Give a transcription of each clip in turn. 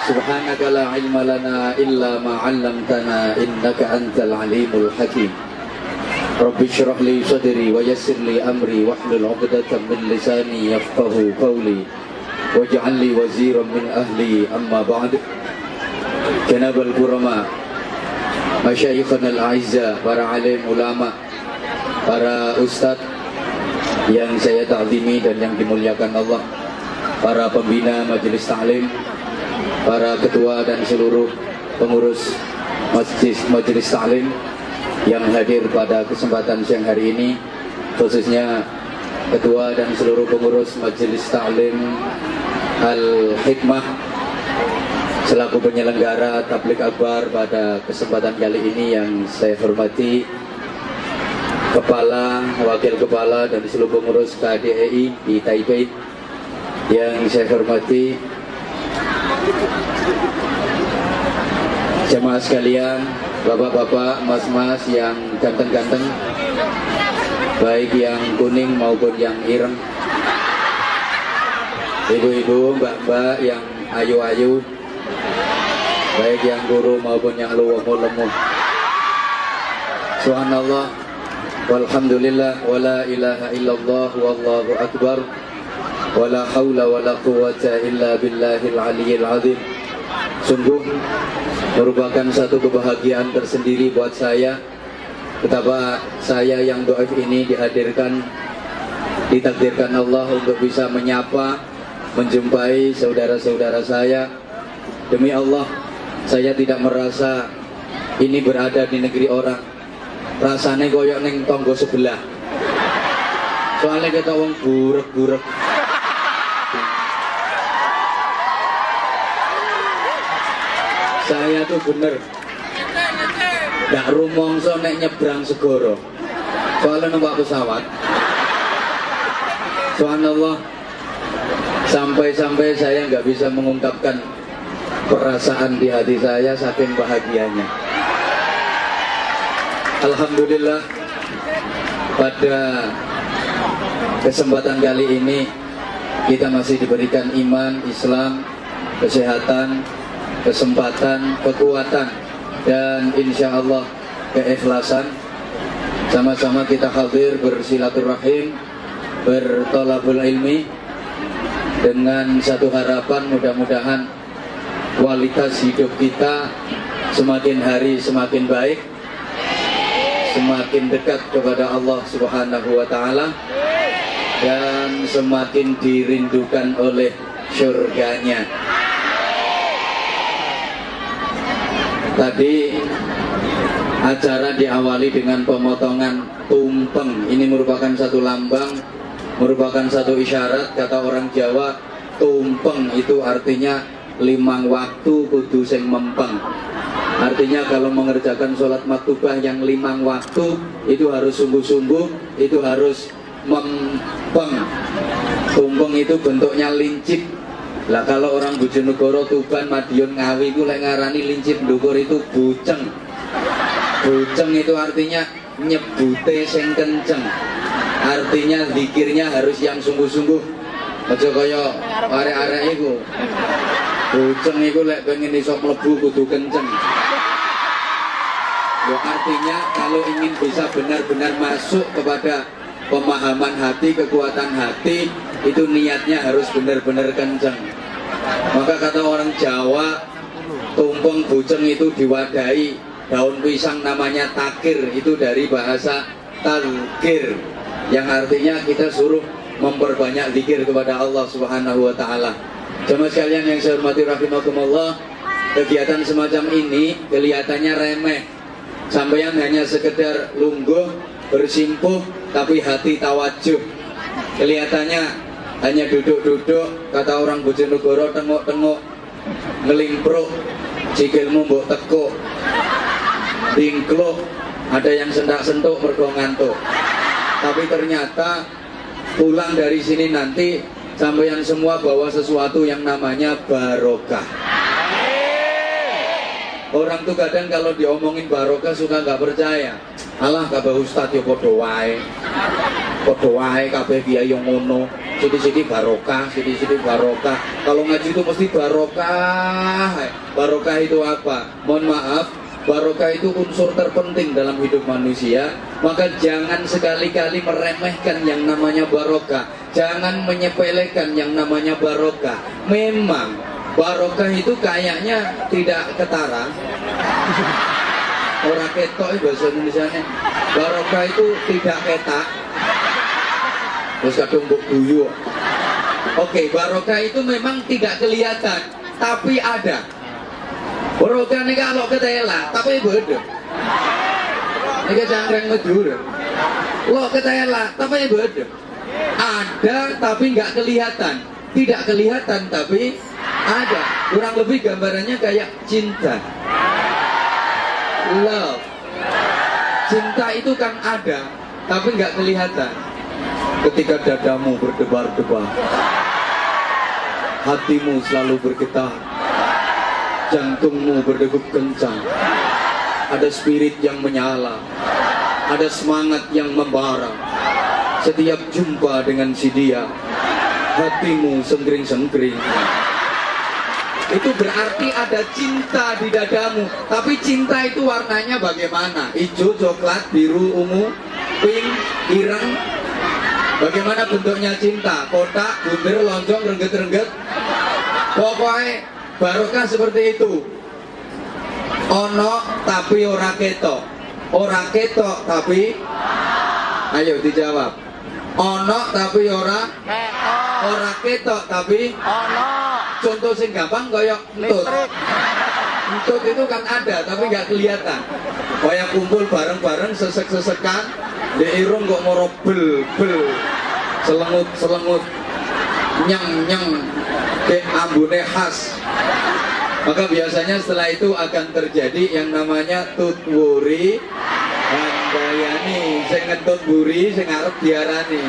Subhanaka la ilma lana illa ma 'allamtana innaka antal alimul hakim. Rabbi shrah li sadri wa yassir li amri wahlul 'uqdatam min lisani yafqahu qawli waj'al li waziran min ahli amma ba'd. Janabal kurama, masyayikhana al-a'izza, para alim ulama, para ustadz yang saya ta'zimi dan yang dimuliakan Allah, para pembina majelis ta'lim, para ketua dan seluruh pengurus majelis ta'lim yang hadir pada kesempatan siang hari ini, khususnya ketua dan seluruh pengurus majelis ta'lim Al-Hikmah selaku penyelenggara tabligh akbar pada kesempatan kali ini yang saya hormati, kepala, wakil kepala dan seluruh pengurus KDEI di Taipei yang saya hormati, jemaah sekalian, bapak-bapak, mas-mas yang ganteng-ganteng, baik yang kuning maupun yang ireng, ibu-ibu, mbak-mbak yang ayu-ayu, baik yang guru maupun yang lumuh-lumuh. Subhanallah, walhamdulillah, wala ilaha illallah, wallahu akbar, wala hawla wala quwwata illa billahil aliyyil azim. Sungguh merupakan satu kebahagiaan tersendiri buat saya, betapa saya yang dhaif ini ditakdirkan Allah untuk bisa menyapa, menjumpai saudara-saudara saya. Demi Allah, saya tidak merasa ini berada di negeri orang. Rasanya koyok neng tonggo sebelah. Soalnya kita wong burek-burek. Saya tuh bener gak rumongso nek nyebrang segoro. Soalnya numpak pesawat. Subhanallah, sampai-sampai saya nggak bisa mengungkapkan perasaan di hati saya saking bahagianya. Alhamdulillah, pada kesempatan kali ini kita masih diberikan iman, Islam, kesehatan, kesempatan, kekuatan, dan insya Allah keikhlasan. Sama-sama kita hadir bersilaturahim, bertolabul ilmi, dengan satu harapan, mudah-mudahan kualitas hidup kita semakin hari semakin baik, semakin dekat kepada Allah Subhanahu wa ta'ala, dan semakin dirindukan oleh surganya. Tadi acara diawali dengan pemotongan tumpeng. Ini merupakan satu lambang, merupakan satu isyarat. Kata orang Jawa, tumpeng itu artinya limang waktu kudu sing mempeng. Artinya kalau mengerjakan sholat maktubah yang limang waktu itu harus sungguh-sungguh, itu harus mempeng. Tumpeng itu bentuknya lincip. Lah kalau orang Bojonegoro, Tuban, Madiun, Ngawi itu lek ngarani lincip ndukur itu buceng. Buceng itu artinya nyebute sing kenceng. Artinya zikirnya harus yang sungguh-sungguh. Aja kaya arek-arek iku. Buceng iku lek pengen iso mlebu kudu kenceng. Ya, artinya kalau ingin bisa benar-benar masuk kepada pemahaman hati, kekuatan hati, itu niatnya harus benar-benar kenceng. Maka kata orang Jawa, tumpeng buceng itu diwadahi daun pisang namanya takir. Itu dari bahasa talkir, yang artinya kita suruh memperbanyak zikir kepada Allah Subhanahu wa ta'ala. Jemaah sekalian yang saya hormati rahimakumullah, kegiatan semacam ini kelihatannya remeh. Sampeyan hanya sekedar lungguh, bersimpuh, tapi hati tawajuh. Kelihatannya hanya duduk-duduk, kata orang Bojonegoro, tengok-tengok, ngelimpruk, sikilmu mbok tekuk, tingkluk, ada yang sentak-sentuk mergo ngantuk. Tapi ternyata pulang dari sini nanti sampeyan semua bawa sesuatu yang namanya barokah. Orang tuh kadang kalau diomongin barokah suka nggak percaya. Alah kabeh ustaz yo padha wae. Padha wae kabeh kiai yo ngono. Sidi-sidi barokah, sidi-sidi barokah. Kalau ngaji itu mesti barokah. Barokah itu apa? Mohon maaf, barokah itu unsur terpenting dalam hidup manusia. Maka jangan sekali-kali meremehkan yang namanya barokah. Jangan menyepelekan yang namanya barokah. Memang barokah itu kayaknya tidak ketara. Orang ketok bahasa Indonesianya. Barokah itu tidak ketak. Terus kadung mbok guyu. Oke, barokah itu memang tidak kelihatan, tapi ada. Barokah ini kalau ketela, tapi beda. Ini cangkreng medur. Lo ketela, tapi beda. Ada, tapi nggak kelihatan. Tidak kelihatan, tapi ada. Kurang lebih gambarannya kayak cinta. Love. Cinta itu kan ada, tapi nggak kelihatan. Ketika dadamu berdebar-debar, hatimu selalu bergetar, jantungmu berdegup kencang, ada spirit yang menyala, ada semangat yang membara. Setiap jumpa dengan si dia, hatimu senggering-senggering. Itu berarti ada cinta di dadamu. Tapi cinta itu warnanya bagaimana? Hijau, coklat, biru, ungu, pink, ireng. Bagaimana bentuknya cinta? Kotak, bunder, lonjong, rengget-rengget. Pokoknya barokah seperti itu. Ono tapi ora ketok. Ora ketok tapi, ayo dijawab. Ono tapi ora ketok tapi ono. Contoh sing gampang koyok entut. Entut itu kan ada tapi nggak kelihatan. Kayak kumpul bareng-bareng sesek-sesekan, di irung kok moro bel, selengut, nyeng, ke ambune khas. Maka biasanya setelah itu akan terjadi yang namanya tutwuri handayani, sing ngentut buri, sing arep diarani.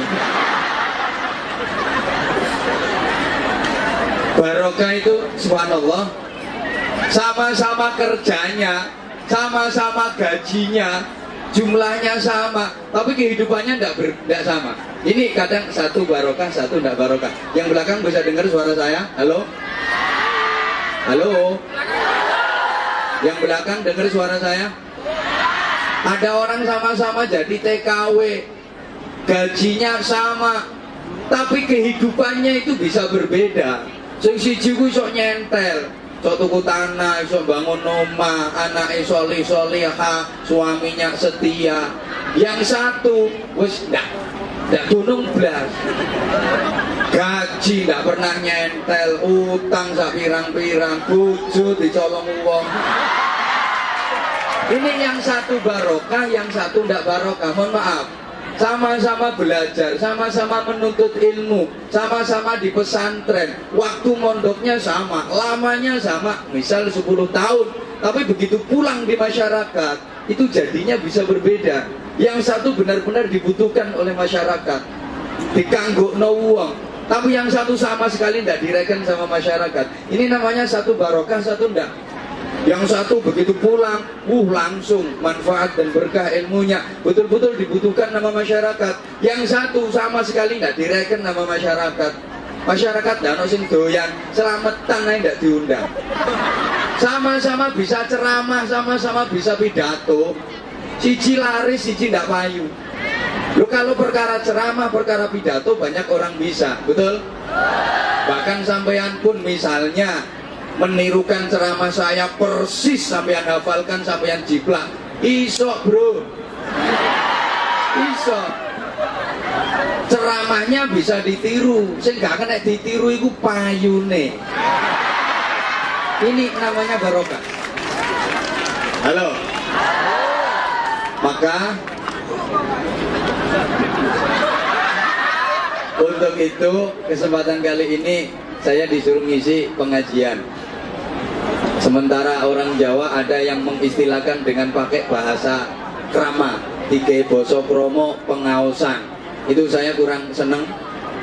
Barokah itu subhanallah, sama-sama kerjanya, sama-sama gajinya, jumlahnya sama, tapi kehidupannya tidak sama. Ini kadang satu barokah, satu tidak barokah. Yang belakang bisa dengar suara saya? Halo? Halo? Yang belakang dengar suara saya? Ada orang sama-sama jadi TKW, gajinya sama, tapi kehidupannya itu bisa berbeda. Sing siji ku iso nyentel, iso tuku tanah, iso bangun omah, anake solih-solihah, suaminya setia. Yang satu wis ndak gunung blas. Gaji ndak pernah nyentel, utang sak pirang-pirang, bojo dicolong wong. Ini yang satu barokah, yang satu ndak barokah. Mohon maaf. Sama-sama belajar, sama-sama menuntut ilmu, sama-sama di pesantren, waktu mondoknya sama, lamanya sama, misal 10 tahun, tapi begitu pulang di masyarakat, itu jadinya bisa berbeda. Yang satu benar-benar dibutuhkan oleh masyarakat, dikanggokno wong, tapi yang satu sama sekali tidak direken sama masyarakat. Ini namanya satu barokah, satu ndak. Yang satu begitu pulang, langsung manfaat dan berkah ilmunya, betul-betul dibutuhkan nama masyarakat. Yang satu sama sekali tidak direken nama masyarakat. Masyarakat tidak ada sing doyan, selamatan aja tidak diundang. Sama-sama bisa ceramah, sama-sama bisa pidato. Siji laris, siji tidak payu. Loh, kalau perkara ceramah, perkara pidato banyak orang bisa, betul? Bahkan sampean pun misalnya menirukan ceramah saya persis, sampean hafalkan, sampean jiplak, iso bro, iso. Ceramahnya bisa ditiru, sing gak kena ditiru itu payune. Ini namanya barokah. Halo. Maka untuk itu kesempatan kali ini saya disuruh ngisi pengajian. Sementara orang Jawa ada yang mengistilahkan dengan pakai bahasa krama, tiga boso kromo pengaosan. Itu saya kurang seneng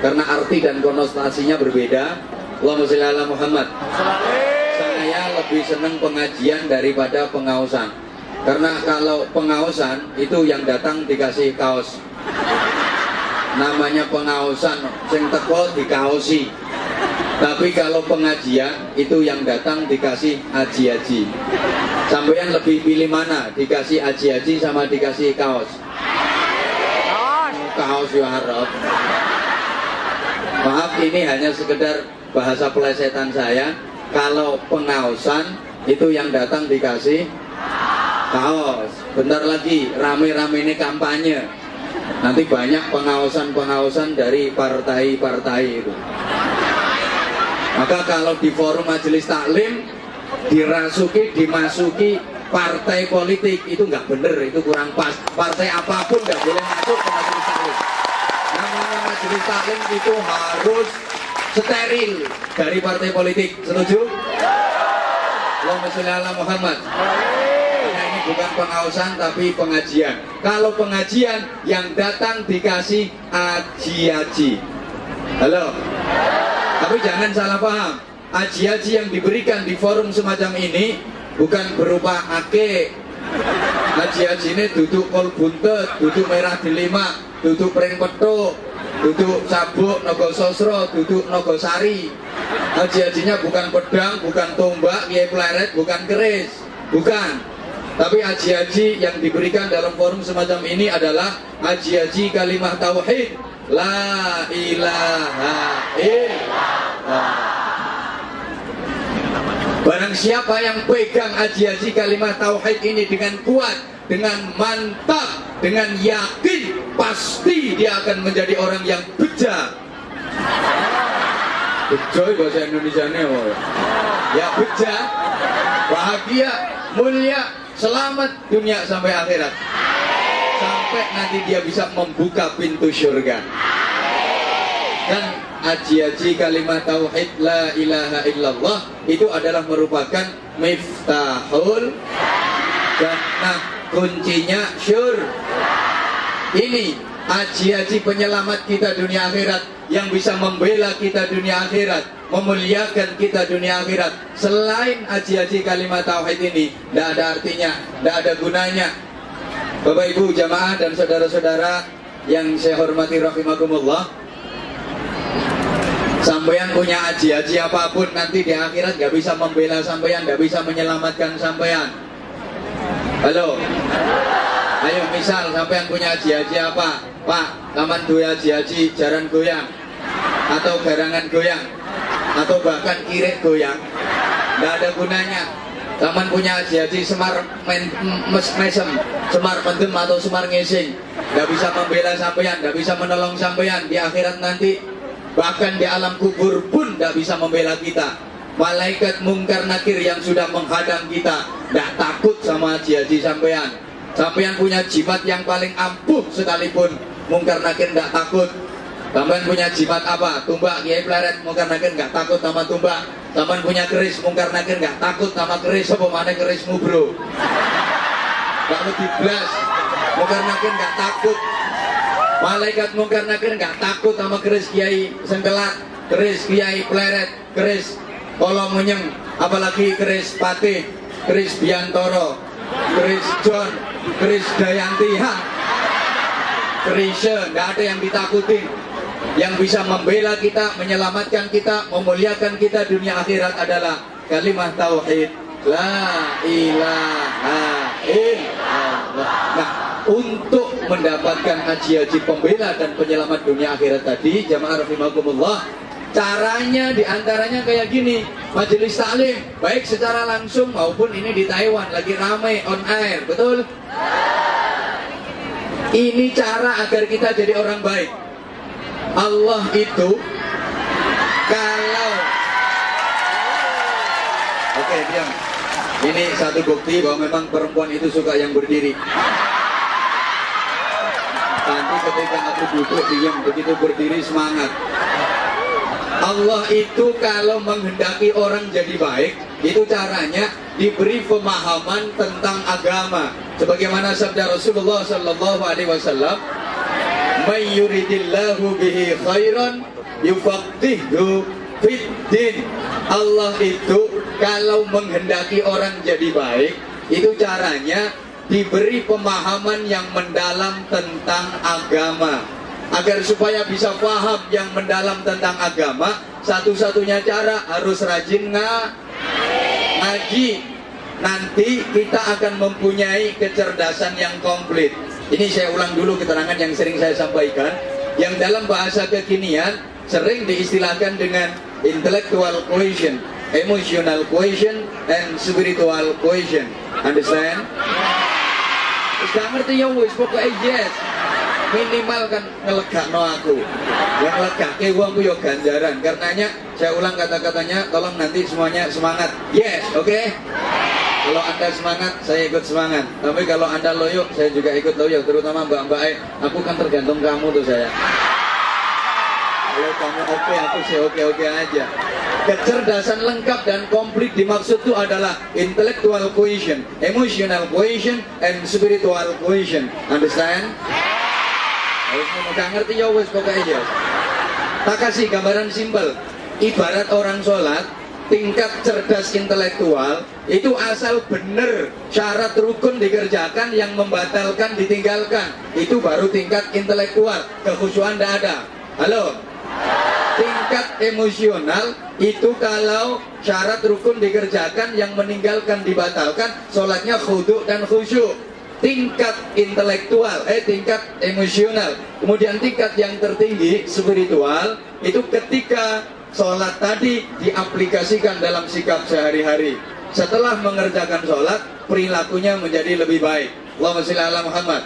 karena arti dan konotasinya berbeda. Allahumma sholli ala Muhammad. Saya lebih seneng pengajian daripada pengaosan. Karena kalau pengaosan itu yang datang dikasih kaos. namanya pengaosan sing teko dikaosi. Tapi kalau pengajian itu yang datang dikasih aji-aji. Sampeyan lebih pilih mana? Dikasih aji-aji sama dikasih kaos? Kaos ya harap. Maaf, ini hanya sekedar bahasa pelesetan saya. Kalau pengaosan itu yang datang dikasih kaos. Bentar lagi rame-rame ini kampanye. Nanti banyak pengaosan-pengaosan dari partai-partai itu. Maka kalau di forum majelis taklim dimasuki partai politik itu nggak bener, itu kurang pas. Partai apapun nggak boleh masuk ke majelis taklim. Namanya majelis taklim itu harus steril dari partai politik. Setuju? Allahumma sholli ala Muhammad. Karena ini bukan pengawasan tapi pengajian. Kalau pengajian yang datang dikasih aji-aji. Halo? Tapi jangan salah paham, aji-aji yang diberikan di forum semacam ini bukan berupa ake. Aji-aji ini duduk kol buntet, duduk merah delima, duduk pring petuk, duduk sabuk nogo sosro, duduk nogo sari. Aji-ajinya bukan pedang, bukan tombak, kiai pleret, bukan keris, bukan. Tapi aji-aji yang diberikan dalam forum semacam ini adalah aji-aji kalimat tauhid. La ilaha illallah. Barang siapa yang pegang aji-aji kalimat tauhid ini dengan kuat, dengan mantap, dengan yakin, pasti dia akan menjadi orang yang beja. Beja bahasa Indonesianya ya, beja, bahagia, mulia, selamat dunia sampai akhirat. Sampai nanti dia bisa membuka pintu surga. Dan aji-aji kalimat tauhid la ilaha illallah itu adalah merupakan miftahul jannah, kuncinya syurga. Ini aji-aji penyelamat kita dunia akhirat, yang bisa membela kita dunia akhirat, memuliakan kita dunia akhirat. Selain aji-aji kalimat tauhid ini, tidak ada artinya, tidak ada gunanya. Bapak Ibu jamaah dan saudara-saudara yang saya hormati rahimakumullah, sampeyan punya aji-aji apapun nanti di akhirat gak bisa membela sampeyan, gak bisa menyelamatkan sampeyan. Halo? Ayo misal sampeyan punya aji-aji apa? Pak, taman dua aji-aji jaran goyang, atau garangan goyang, atau bahkan kirek goyang, gak ada gunanya. Taman punya aji-aji semar mesem, semar pendem atau semar ngesing, gak bisa membela sampeyan, gak bisa menolong sampeyan di akhirat nanti. Bahkan di alam kubur pun gak bisa membela kita. Malaikat mungkar nakir yang sudah menghadang kita gak takut sama aji-aji sampeyan. Sampeyan punya jimat yang paling ampuh sekalipun, mungkar nakir gak takut. Sampeyan punya jimat apa? Tumbak, kiai pleret, mungkar nakir gak takut sama tumbak. Sampeyan punya keris, mungkar nakir gak takut sama keris. Apa mana kerismu bro? Gak lebih belas, mungkar nakir gak takut. Malaikat mungkar nakir gak takut sama keris kiai sengkelat, keris kiai pleret, keris kolong menyeng, apalagi keris patih, keris biantoro, keris John, keris Dayantiha, kerisnya gak ada yang ditakutin. Yang bisa membela kita, menyelamatkan kita, memuliakan kita dunia akhirat adalah kalimat tauhid la ilaha illallah. Nah, untuk mendapatkan haji-haji pembela dan penyelamat dunia akhirat tadi, jamaah rahimakumullah, caranya diantaranya kayak gini. Majelis taklim baik secara langsung maupun ini di Taiwan lagi ramai on air, betul? Ini cara agar kita jadi orang baik. Allah itu kalau oke, diam. Ini satu bukti bahwa memang perempuan itu suka yang berdiri. Nanti ketika aku duduk diam, begitu berdiri semangat. Allah itu kalau menghendaki orang jadi baik, itu caranya diberi pemahaman tentang agama. Sebagaimana sabda Rasulullah sallallahu alaihi wasallam, "May yuridillahu bihi khairan yufaqihu fiddin." Allah itu kalau menghendaki orang jadi baik, itu caranya diberi pemahaman yang mendalam tentang agama. Agar supaya bisa paham yang mendalam tentang agama, satu-satunya cara harus rajin ngaji. Nanti kita akan mempunyai kecerdasan yang komplit. Ini saya ulang dulu keterangan yang sering saya sampaikan, yang dalam bahasa kekinian sering diistilahkan dengan intellectual quotient, emotional quotient, and spiritual quotient. Understand? Gak ngerti ya wis, pokoknya yes. Minimal kan ngelegakno aku. Yang ngelegake wong ku yo ganjaran. Karenanya saya ulang kata-katanya, tolong nanti semuanya semangat. Yes, oke? Kalau Anda semangat, saya ikut semangat. Tapi kalau Anda loyo, saya juga ikut loyo. Terutama mbak-mbak, aku kan tergantung kamu tuh saya. Kalau kamu oke, aku sih oke-oke aja. Kecerdasan lengkap dan komplit dimaksud itu adalah intellectual quotient, emotional quotient, and spiritual quotient. Understand? Harus gak ngerti ya wes pokoknya ya. Tak kasih gambaran simpel. Ibarat orang sholat, tingkat cerdas intelektual itu asal bener syarat rukun dikerjakan, yang membatalkan ditinggalkan, itu baru tingkat intelektual. Kekhusyuan tidak ada. Halo. Tingkat emosional itu kalau syarat rukun dikerjakan, yang meninggalkan dibatalkan, sholatnya khudu dan khusyuk. Tingkat intelektual, tingkat emosional. Kemudian tingkat yang tertinggi spiritual itu ketika sholat tadi diaplikasikan dalam sikap sehari-hari. Setelah mengerjakan sholat, perilakunya menjadi lebih baik. Allahumma sholli ala Muhammad.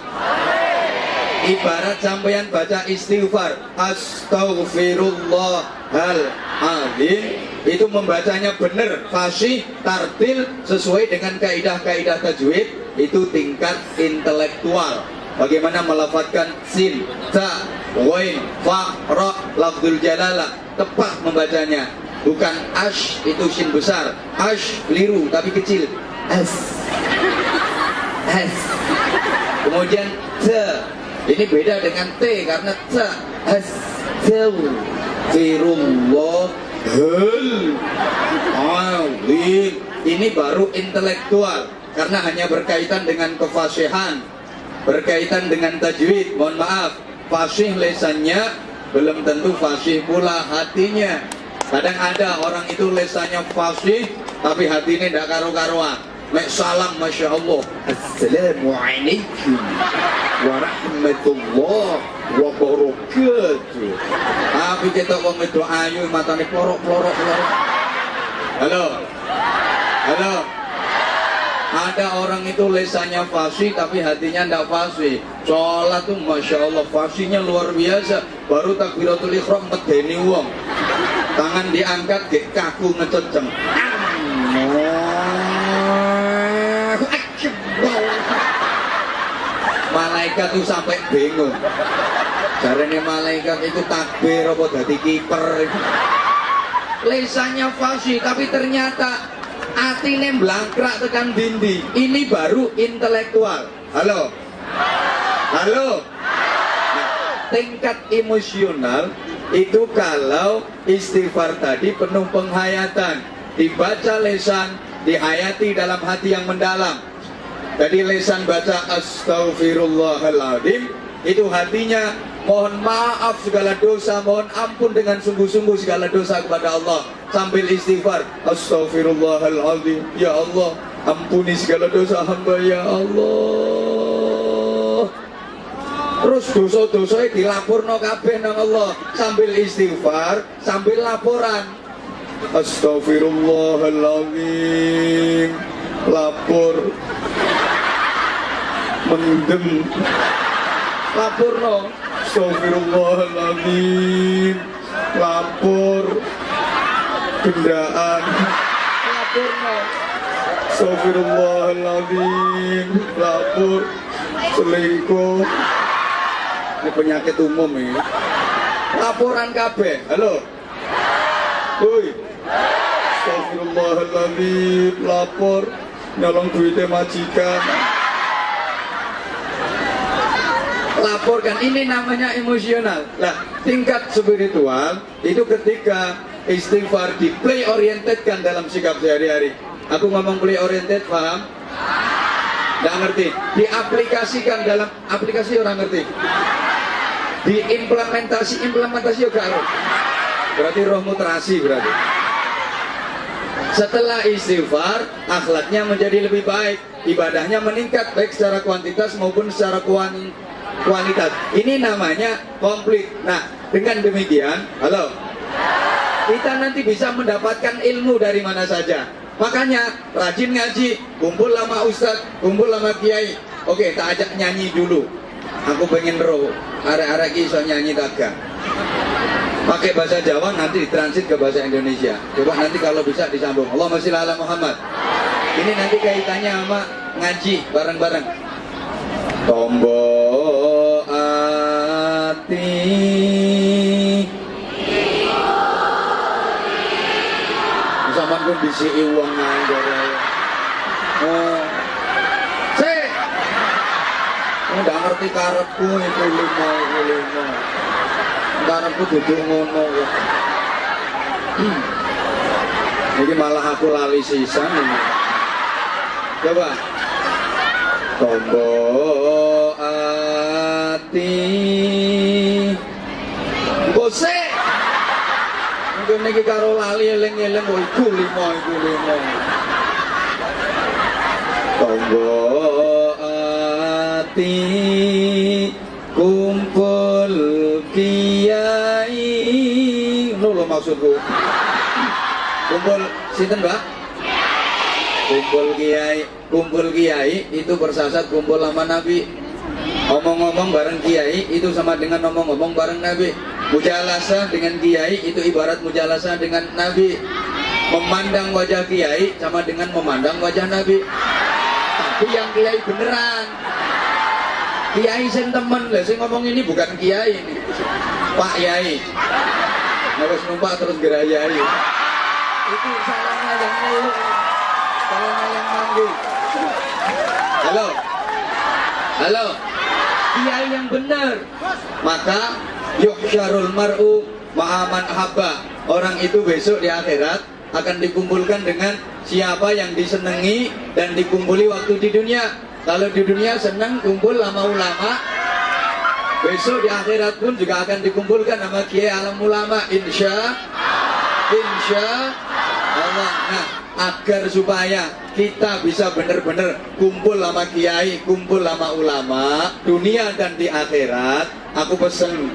Ibarat sampeyan baca istighfar, astaghfirullahaladzim, itu membacanya benar, fasih, tartil, sesuai dengan kaidah-kaidah tajwid, itu tingkat intelektual. Bagaimana melafadzkan sin, ta, wain, fa, ra, lafzul jalalah, tepat membacanya. Bukan ash, itu sin besar, ash keliru tapi kecil, as. Kemudian te, ini beda dengan T karena T, astaghfirullahaladzim. Ini baru intelektual karena hanya berkaitan dengan kefasihan, berkaitan dengan tajwid. Mohon maaf, fasih lesannya belum tentu fasih pula hatinya. Kadang ada orang itu lesannya fasih tapi hatinya tidak karu-karuan. Mek salam, masya Allah, assalamualaikum warahmatullah wabarakatuh. Tapi kita wong itu ayu matane plorok. Halo. Ada orang itu lesannya fasih tapi hatinya tidak fasih. Sholat tuh masya Allah fasihnya luar biasa. Baru takbiratul ihram medeni wong. Tangan diangkat gek kaku ngececeng. Malaikat tuh sampai bingung. Jarene malaikat itu takbir apa dadi kiper. Lesannya fasih tapi ternyata atine blangkrak tekan dindi. Ini baru intelektual. Halo. Nah, tingkat emosional itu kalau istighfar tadi penuh penghayatan, dibaca lesan, dihayati dalam hati yang mendalam. Jadi lesan baca astaghfirullahaladzim, itu hatinya mohon maaf segala dosa, mohon ampun dengan sungguh-sungguh segala dosa kepada Allah. Sambil istighfar, astaghfirullahaladzim, ya Allah ampuni segala dosa hamba ya Allah. Terus dosa-dosanya dilapurno kabeh nang Allah. Sambil istighfar, sambil laporan, astaghfirullahaladzim, lapor, mendem, lapurno, astaghfirullahaladzim, lapor, gendaan, lapurno, astaghfirullahaladzim, lapor, selingkuh. Ini penyakit umum ini. Laporan kabeh. Halo. Woi. Astagfirullahaladzim, lapor nyolong duitnya majikan. Laporkan, ini namanya emosional. Nah, tingkat spiritual itu ketika istighfar di play oriented kan dalam sikap sehari-hari. Aku ngomong play oriented, paham? Nggak ngerti. Diaplikasikan dalam aplikasi, orang ngerti. Implementasi juga loh. Berarti rohmu terasi berarti. Setelah istighfar, akhlaknya menjadi lebih baik, ibadahnya meningkat baik secara kuantitas maupun secara kualitas. Ini namanya komplit. Nah, dengan demikian, halo, kita nanti bisa mendapatkan ilmu dari mana saja. Makanya rajin ngaji, kumpul sama ustadz, kumpul sama kiai. Oke, tak ajak nyanyi dulu. Aku pengen roh, arek-arek iso nyanyi taga. Pakai bahasa Jawa nanti ditransit ke bahasa Indonesia. Coba nanti kalau bisa disambung. Allahumma sholli ala Muhammad. Ini nanti kaitannya sama ngaji bareng-bareng. Tombo ati sampean pun disiki wong nganggur. Nggak ngerti karepku itu lima. Karepku duduk ngono. Jadi malah aku lali sisan ini. Coba. Tombo ati bose. Mungkin niki karo lali eling-eling iku lima. Tombo ati kumpul kiai. Ngono lho maksudku. Kumpul sinten, Mbak? Kumpul kiai itu bersasat kumpul sama Nabi. Omong-omong bareng kiai itu sama dengan omong-omong bareng Nabi. Mujalasah dengan kiai itu ibarat mujalasah dengan Nabi. Memandang wajah kiai sama dengan memandang wajah Nabi. Tapi yang kiai beneran. Kiai sing temen lah, sing ngomong ini bukan kiai ini. Pak Yai. Harus numpak terus gerayai. Itu salahnya yang ngeluh. Salahnya yang manggil. Halo. Kiai yang benar. Maka yuhsyarul mar'u ma'aman habba. Orang itu besok di akhirat akan dikumpulkan dengan siapa yang disenangi dan dikumpuli waktu di dunia. Kalau di dunia senang kumpul sama ulama, besok di akhirat pun juga akan dikumpulkan sama kiai alam ulama, insya Allah. Nah, agar supaya kita bisa benar-benar kumpul sama kiai, kumpul sama ulama, dunia dan di akhirat, aku pesen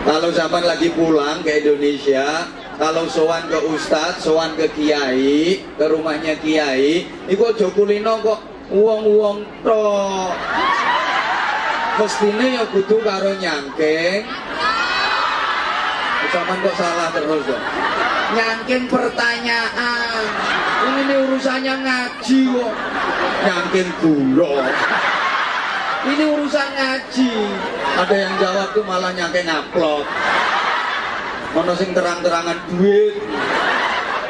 kalau zaman lagi pulang ke Indonesia, kalau sowan ke ustadz, sowan ke kiai, ke rumahnya kiai, iku aja kulino kok uang tok. Mestine ya kudu karo nyangking. Sampeyan kok salah terus kok. Nyangking pertanyaan. Ini urusannya ngaji kok. Nyangking gula. Ini urusan ngaji. Ada yang jawab tuh malah nyangking upload. Ono sing terang-terangan duit.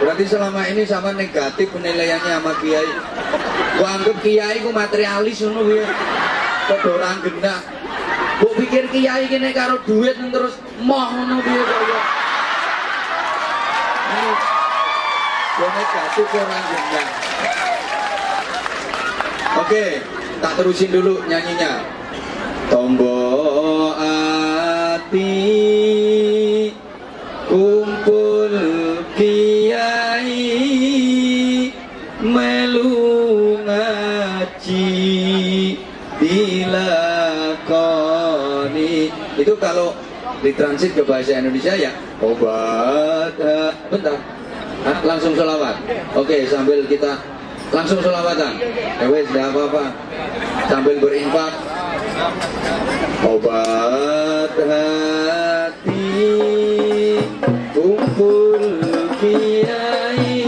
Berarti selama ini sama negatif penilaiannya sama kiai. Gua anggap kiai ku materialis ngono kuwi. Kok orang genah. Mbok pikir kiai kene karo duit terus moh ngono piye kok ya. Ini gua negatif orang genah. Oke, tak terusin dulu nyanyinya. Tombo ati kumpul kiai melu ngaji dilakoni. Itu kalau ditransit ke bahasa Indonesia ya obat. Bentar, langsung sholawat. Oke, sambil kita langsung sholawatan. Wes, tidak apa-apa. Sambil berinfak. Obat hati kumpul kiai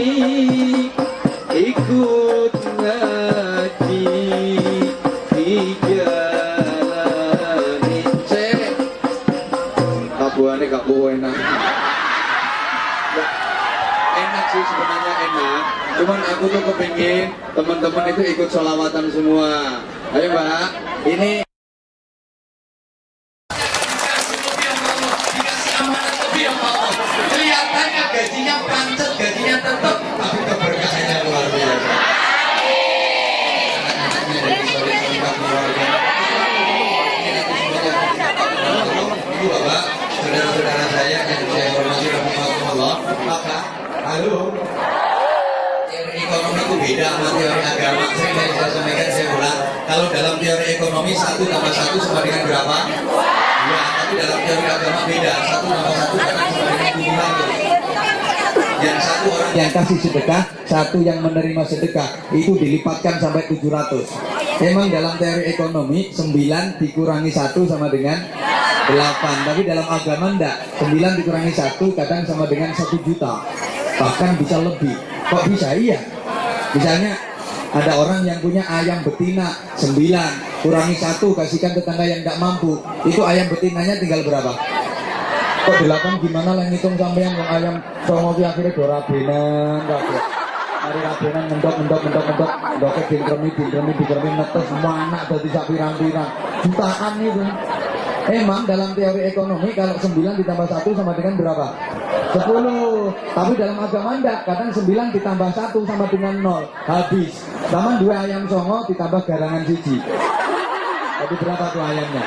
ikut ngaji dijalani. Kabuane gak enak. Enak sih sebenarnya enak. Cuman aku tuh kepingin teman-teman itu ikut sholawatan semua. Ayo Mbak, ini kelihatannya gajinya pancet, gajinya tetap, tapi keberkahannya luar biasa. Halo. Teori ekonomi itu beda sama teori agama. Saya sampaikan, saya ulang. Kalau dalam teori ekonomi 1 tambah 1 sama dengan berapa? 2. Tapi dalam teori agama beda. 1 tambah 1 sama dengan 700. Yang satu orang yang kasih sedekah, satu yang menerima sedekah, itu dilipatkan sampai 700. Memang dalam teori ekonomi 9 dikurangi 1 sama dengan 8. Tapi dalam agama enggak. 9 dikurangi 1 kadang sama dengan 1 juta. Bahkan bisa lebih. Kok bisa? Iya. Misalnya ada orang yang punya ayam betina 9 kurangi 1 kasihkan tetangga yang tidak mampu, itu ayam betinanya tinggal berapa? Kok 8 gimana lah ngitung sampean yang ayam songo ki akhirnya do rabenan kabeh. Mari rabenan ndok dintremi netes semua anak dadi sak pirang-pirang. Jutaan itu. Emang dalam teori ekonomi kalau 9 ditambah 1 sama dengan berapa? 10. Tapi dalam agama enggak, kadang 9 ditambah 1 sama dengan 0. Habis. Zaman 2 ayam songo ditambah garangan siji. Jadi berapa tuh ayamnya?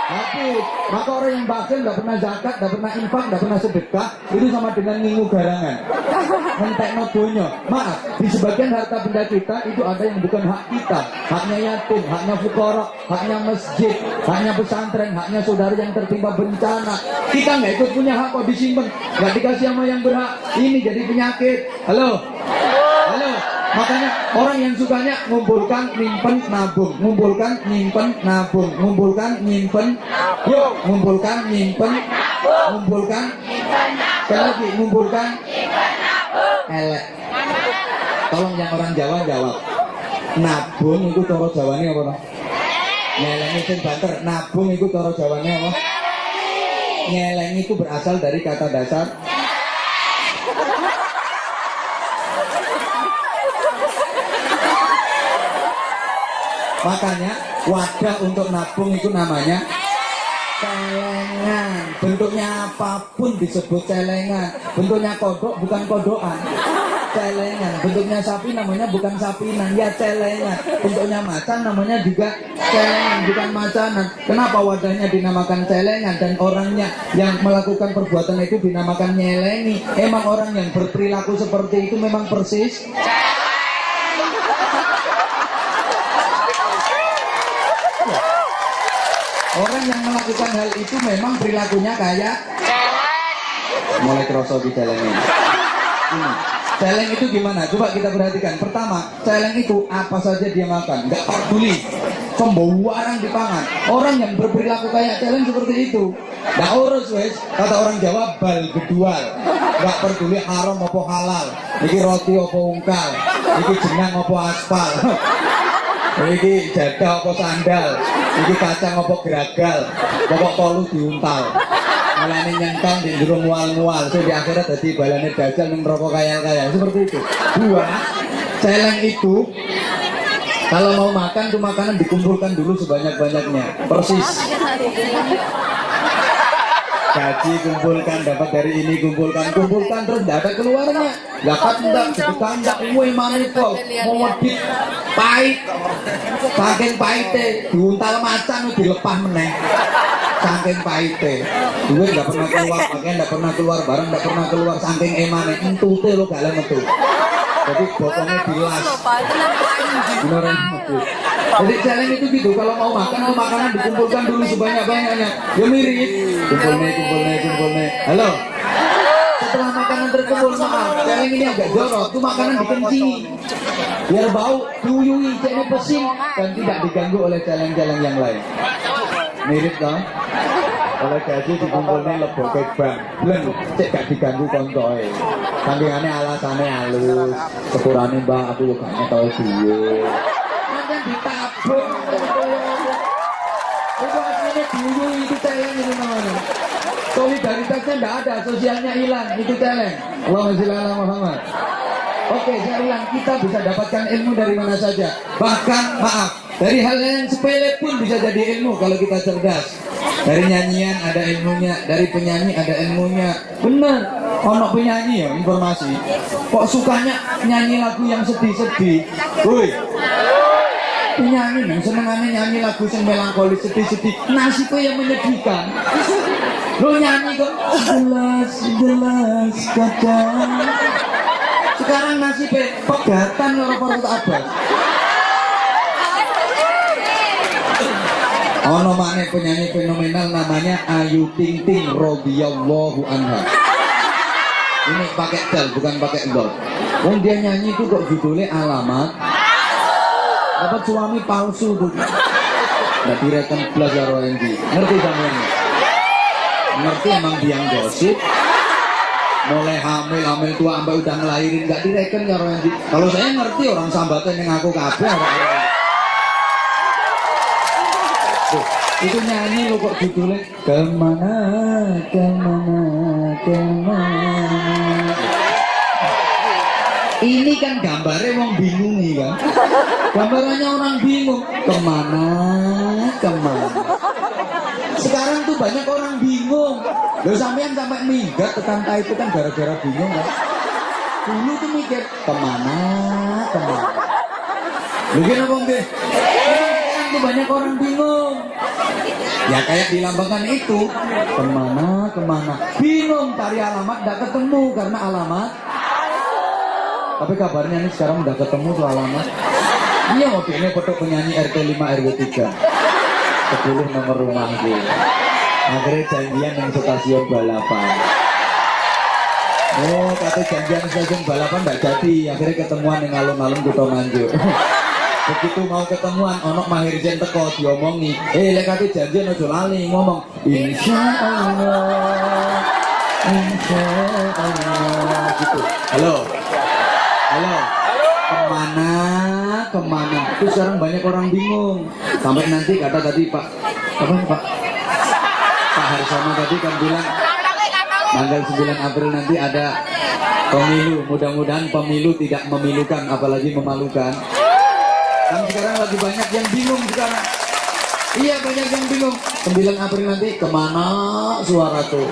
Habis. Maka orang yang bakhil nggak pernah zakat, nggak pernah infak, nggak pernah sedekah, itu sama dengan ngingu garangan. Mentekno donya. Maaf, di sebagian harta benda kita itu ada yang bukan hak kita. Haknya yatim, haknya fukara, haknya masjid, haknya pesantren, haknya saudara yang tertimpa bencana. Kita nggak ikut punya hak kok disimpan, nggak dikasih sama yang berhak. Ini jadi penyakit. Halo. Makanya orang yang sukanya ngumpulkan, nyimpen, nabung, ngumpulkan, nyimpen, nabung, ngumpulkan, nyimpen, yuk, ngumpulkan, nyimpen, ngumpulkan, sekali lagi, ngumpulkan, elek. Tolong yang orang Jawa jawab. Nabung itu cara Jawane apa no? Nyelengi sing banter. Nabung itu cara Jawane apa? Nyelengi itu berasal dari kata dasar makanya wadah untuk nabung itu namanya celengan. Bentuknya apapun disebut celengan. Bentuknya kodok bukan kodokan, celengan. Bentuknya sapi namanya bukan sapinan, ya celengan. Bentuknya macan namanya juga celengan, bukan macanan. Kenapa wadahnya dinamakan celengan dan orangnya yang melakukan perbuatan itu dinamakan nyelengi? Emang orang yang berperilaku seperti itu memang persis orang yang melakukan hal itu memang perilakunya kayak mulai kerosok di celeng ini. Celeng itu gimana? Coba kita perhatikan. Pertama, celeng itu apa saja dia makan, nggak peduli, pembawaran di pangan. Orang yang berperilaku kayak celeng seperti itu, nggak urus wes. Kata orang Jawa bal gedual, nggak peduli haram apa halal. Iki roti apa ungkal, iki jenang apa aspal. Iki jadah apa sandal, iki kacang apa geragal, pokok tolu diuntal. Mulane nyentang di jero mual-mual, so di akhirat dadi balane dajal ning neraka kaya-kaya. Seperti itu. 2, celeng itu kalau mau makan tuh makanan dikumpulkan dulu sebanyak-banyaknya. Persis. Gaji kumpulkan, dapat dari ini kumpulkan terus tidak ada keluarnya. Zakat enggak, sedekah enggak, uwe manipul, mau medit, pahit, saking pahite, diuntal macan dilepah meneh, saking pahite, duit nggak pernah keluar, pakaian nggak pernah keluar, barang nggak pernah keluar, saking emane, entute lo gak metu. Jadi botolnya dilas, beneran metu. Jadi celeng itu gitu, kalau mau makan makanan dikumpulkan dulu sebanyak-banyaknya. Ya mirip, kumpulnya. Halo. Setelah makanan terkumpul, maaf, celeng ini agak jorok, itu makanan dikencingi biar bau, diuyui, jadi pesing dan tidak diganggu oleh celeng-celeng yang lain. Mirip dong. Oleh gaji dikumpulnya leboke bang, belum cek gak diganggu kontoe. Sampingannya alasannya halus, sepurane mbak aku juga gak tau duwe. Nanti ditabung. Itu aslinya dulu itu celeng itu namanya. Solidaritasnya enggak ada, sosialnya hilang, itu celeng. Allahumma sholli ala Muhammad. Oke, saya ulang, kita bisa dapatkan ilmu dari mana saja. Bahkan, maaf, dari hal yang sepele pun bisa jadi ilmu kalau kita cerdas. Dari nyanyian ada ilmunya, dari penyanyi ada ilmunya. Bener, ono penyanyi ya informasi. Kok sukanya nyanyi lagu yang sedih-sedih? Woi, penyanyi yang senengannya nyanyi lagu yang melankolis sedih-sedih. Nasibnya yang menyedihkan. Lo nyanyi kok jelas kaca Sekarang nasibnya pegatan karo Faruk Abbas. Ono maneh penyanyi fenomenal namanya Ayu Ting Ting radhiyallahu anha. Ini pakai dal bukan pakai dot. Wong dia nyanyi itu kok judulnya Alamat. Dapat suami palsu tuh. Nggak direken belas karo Endi. Ngerti sampean? Ngerti emang biang gosip. Mulai hamil tua sampai udah ngelahirin nggak direken karo Endi. Kalau saya ngerti orang sambatnya yang aku kabeh. Itu nyanyi lo kok judulnya kemana. Ini kan gambarnya wong bingung nih kan. Gambarannya orang bingung kemana. Sekarang tuh banyak orang bingung. Lo sampean sampai minggat tetangga itu kan gara-gara bingung kan. Dulu tuh mikir kemana. Begini apa deh? Sekarang tuh banyak orang bingung. Ya kayak dilambangkan itu kemana. Bingung cari alamat gak ketemu karena alamat. Tapi kabarnya ini sekarang udah ketemu soal alamat. Iya mobilnya foto penyanyi RT 5 RW 3 10 nomor rumahku. Akhirnya janjian yang stasiun balapan. Oh kata janjian stasiun balapan gak jadi. Akhirnya ketemuan yang alun-alun Kutomanjo. Begitu mau ketemuan onok Mahir Jen teko diomongi lek kate janjian aja lali ngomong insyaallah gitu. Halo kemana itu sekarang banyak orang bingung sampai nanti kata tadi Pak Harsono tadi kan bilang tanggal 9 April nanti ada pemilu, mudah-mudahan pemilu tidak memilukan apalagi memalukan. Kan sekarang lagi banyak yang bingung sekarang. Iya banyak yang bingung. 9 April nanti kemana suaraku?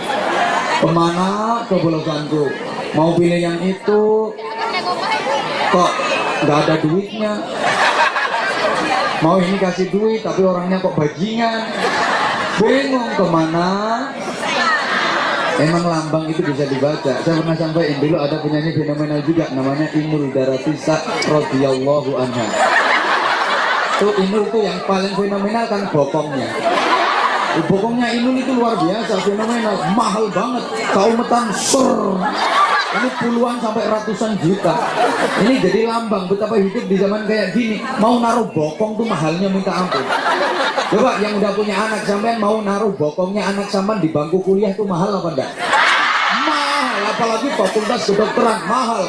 Kemana coblosanku? Mau pilih yang itu kok nggak ada duitnya. Mau ini kasih duit tapi orangnya kok bajingan. Bingung kemana. Emang lambang itu bisa dibaca. Saya pernah sampaikan dulu ada penyanyi fenomenal juga namanya Inul Daratisa radhiyallahu anha. Tuh Inul tuh yang paling fenomenal kan bokongnya. Bokongnya Inul itu luar biasa fenomenal, mahal banget. Kaumetan sur. Ini puluhan sampai ratusan juta. Ini jadi lambang betapa hidup di zaman kayak gini. Mau naruh bokong tuh mahalnya minta ampun. Coba yang udah punya anak sampean mau naruh bokongnya anak sampean di bangku kuliah tuh mahal apa enggak? Mahal, apalagi fakultas kedokteran mahal.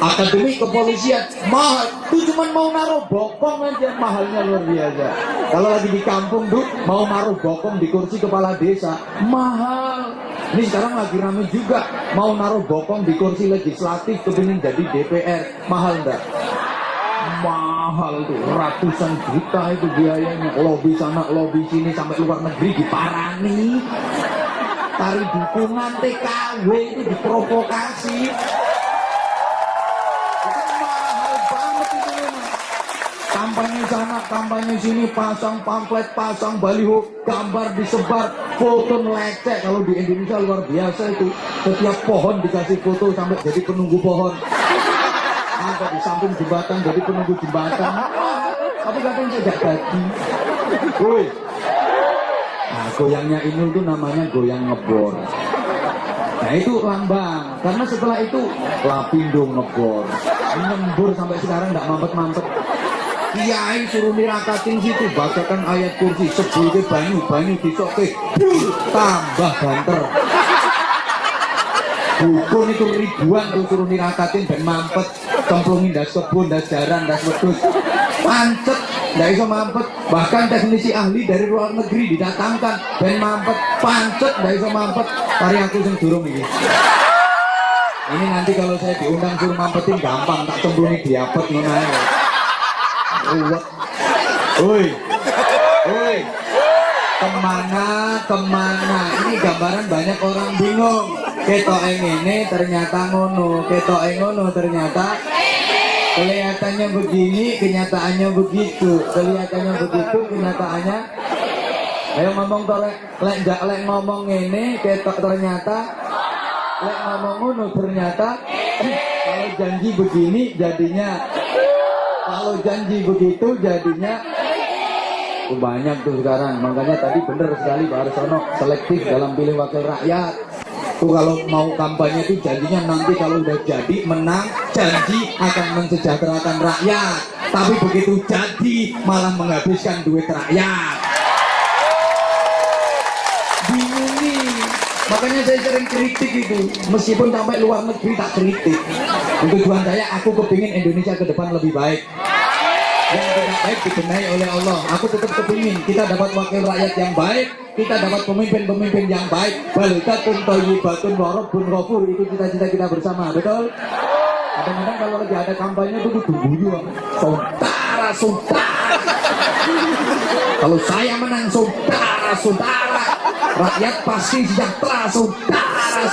Akademi kepolisian mahal. Tuh cuman mau naruh bokong aja mahalnya luar biasa. Kalau lagi di kampung tuh mau naruh bokong di kursi kepala desa mahal. Ini sekarang lagi rame juga mau naruh bokong di kursi legislatif kepingin jadi DPR mahal enggak? Mahal tuh ratusan juta itu biayanya. Lobby sana lobby sini sampai luar negeri diparani. Tari dukungan TKW itu diprovokasi. Kampanye sana, kampanye sini, pasang pamflet, pasang baliho, gambar disebar, foto lecek. Kalau di Indonesia luar biasa itu. Setiap pohon dikasih foto sampai jadi penunggu pohon. Sampai di samping jembatan jadi penunggu jembatan. Tapi katanya tidak jadi. Woi. Nah, goyangnya Inul itu namanya goyang ngebor. Nah itu lambang. Karena setelah itu Lapindo ngebor. Nyembur sampai sekarang tidak mampet-mampet. Kiai suruh nirakatin situ bacakan ayat kursi sebelumnya banyu disoke tambah banter. Dukun itu ribuan tuh suruh nirakatin dan mampet cemplungin das kebun, das jaran, das wedus pancet nggak bisa mampet. Bahkan teknisi ahli dari luar negeri didatangkan dan mampet pancet nggak bisa mampet. Tari aku yang durung ini. Ini nanti kalau saya diundang suruh mampetin gampang tak cemplungi diapet ngonai. Woi, kemana? Ini gambaran banyak orang bingung. Ketok ini ternyata ngono, ketok ngono ternyata kelihatannya begini, kenyataannya begitu. Kelihatannya begitu, kenyataannya. Ayo ngomong tolek, lek ngomong ini, ketok ternyata Lek ngomong ngono ternyata kalau janji begini jadinya, kalau janji begitu jadinya banyak tuh sekarang. Makanya tadi bener sekali Pak Arsono, selektif dalam pilih wakil rakyat. Tuh kalau mau kampanye itu janjinya nanti kalau udah jadi menang janji akan mensejahterakan rakyat, tapi begitu jadi malah menghabiskan duit rakyat. Bingung nih. Makanya saya sering kritik itu, meskipun sampai luar negeri tak kritik. Tujuan saya, aku kepingin Indonesia ke depan lebih baik. Yang tidak baik dibenahi oleh Allah. Aku tetap kepingin kita dapat wakil rakyat yang baik, kita dapat pemimpin-pemimpin yang baik. Baldatun thayyibatun wa rabbun ghafur, itu cita-cita kita bersama, betul? Kadang-kadang kalau lagi ada kampanye itu guyu, saudara. Kalau saya menang, saudara. Rakyat pasti sejahtera, saudara.